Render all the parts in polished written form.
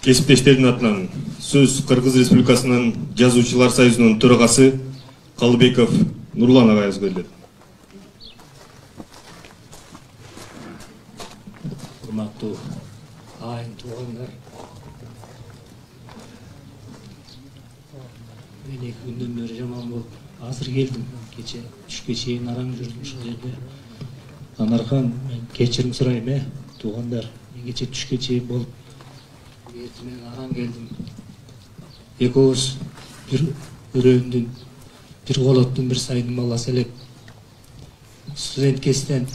Кесиптештердин атынан сөз Кыргыз Республикасынын Жазуучулар союзунун төрагасы Калыбеков Нурлан агайыбызга берилет. Урматтуу айын туугандар, мен 2 күндөн бери жаман болуп азыр келдим. Кече түшкө чейин араң жүрдүм ушул жерде. Анархан мен кечирим сурайм, туугандар. Мен кече түшкө чейин болуп мен араң келдим. Экөөбүз бир өрөөндүн, бир колоттун, бир сайдын баласы элек. Студент кестен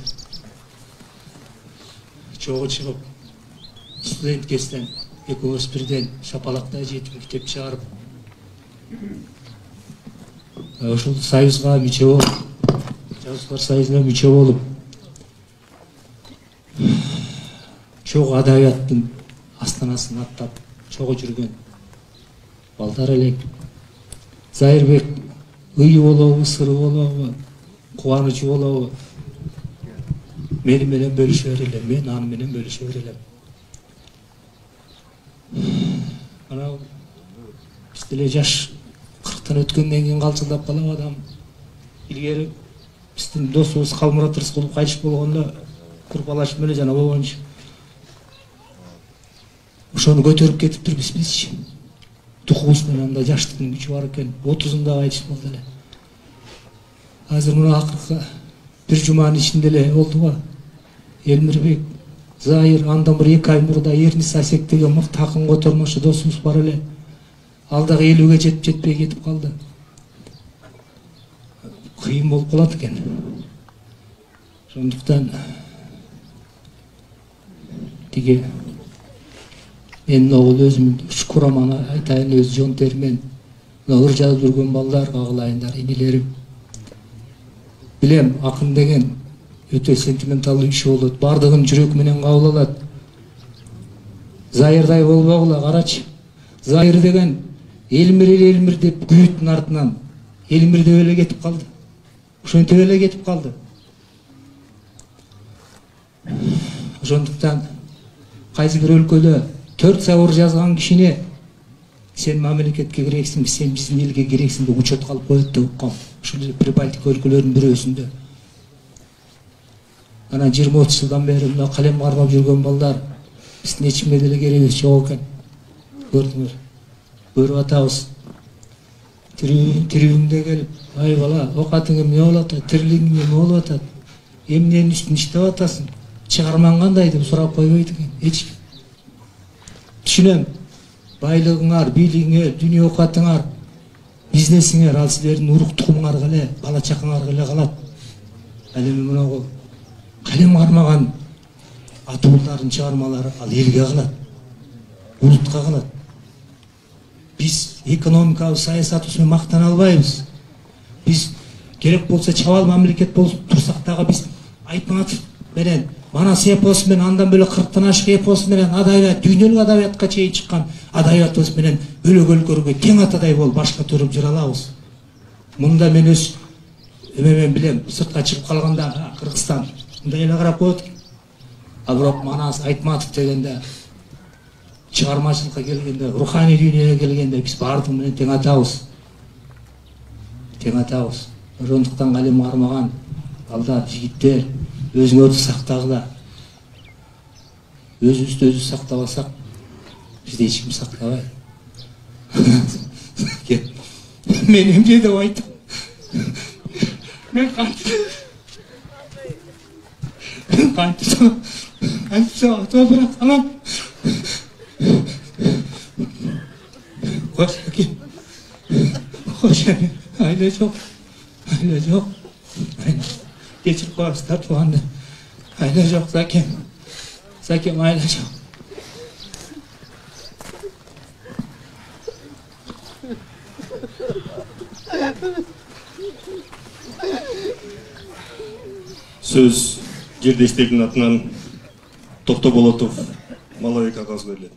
чогуу чыгып, студент кестен экөөбүз бирден шапалактай жетип мектеп чыгарып, ошол союзга мүчө болуп, Жазуучулар союзуна мүчө болуп, чогуу адабияттын астанасын аттап чогуу жүргөн балдар элек. Зайырбек ыйы болобу, сыры болобу, кубанычы болобу, мени менен бөлүшө берелем, мен аны менен бөлүшө берелем. Анау биз деле жаш 40тан өткөндөн кийин калчылдап калам адам. Илгери биздин досубуз Калмурат Рыскулов кайтыш болгондо курпалашып эле жана болгончу. Ошону көтөрүп кетиптирбиз бизчи. Духубуз менен анда жаштыктын күчү бар экен. 30-ында кайтыш болду эле. Азыр мына акыркы бир жуманын ичинде эле болду. Элмирбек, Зайыр, андан бир 2 ай мурда Эрнис Асек деген мыкты акын котормошу досубуз бар эле. Ал дагы 50-ге жетпей кетип калды. Кыйын болуп калат экен. Ошондуктан тиги мен огул өзүм шукураманы айтайын, өз жон термен ыр жазып жүргөн балдар, агылайындар, инилерим. Билем, акын деген өтө сентименталдуу иш болот. Бардыгын жүрөк менен кабыл алат. Зайырдай болбогула, карачы. Зайыр деген Элмир деп күйүттүн артынан Элмир деп эле кетип калды. Ошентип эле кетип калды. Ошондуктан кайсы бир өлкөдө 4 сабыр жазган кишине сен мамлекетке керексиң, сен биздин элге керексиң деп учет калып коет деп уккам. Ушул Прибалтика өлкөлөрүнүн бирөөсүндө. Анан 20-30 жылдан бери мына калем кармап жүргөн балдар биздин эч кимге деле керегибиз жок экен. Көрдүңөр, көрүп атабыз. Тирүүңдө келип, ай бала, окатың эмне болуп атат, тирилигиң эмне болуп атат, эмненин үстүн иштеп атасың, чыгармаң кандай деп сурап койбойт экен эч ким. Түшүнөм, байлыгыңар, бийлигиңер, дүнүйө окатыңар, бизнесиңер ал силердин урук тукумуңарга эле, бала чакаңарга эле калат. Ал эми мына калем кармаган атуулдардын чыгармалары ал элге калат, улутка калат. Биз экономикабыз, саясатыбыз менен мактана албайбыз. Биз керек болсо чабал мамлекет болуп турсак дагы биз Айтматов менен Манас эпосу менен андан бөлөк 40тан ашык эпосу менен адабият, дүйнөлүк адабиятка чейин чыккан адабиятыбыз менен өлөк өлкөлөргө тең атадай болуп башка төрөп жыра алабыз. Мында мен өз эмемен билем, сыртка чыгып калганда Кыргызстан мындай эле карап коет. Ал бирок Манас Айтматов дегенде, чыгармачылыкка келгенде, руханий дүйнөгө келгенде биз бардыгы менен тең атабыз. Тең атабыз. Ошондуктан калем кармаган балдар, жигиттер өзүңөрдү сактагыла. Өзүбүздү өзүбүз сактабасак, бизди эч ким сактабайт. Мен эмне деп айтам? Мен кантип бирок анан Хош, айла жок. Geçir koyaslar tuğandı. Ayla yok Zakem. Zakem ayla yok. Söz Girdeşlerinin atынан Tokto Bolotov Малабек агабызга берилет.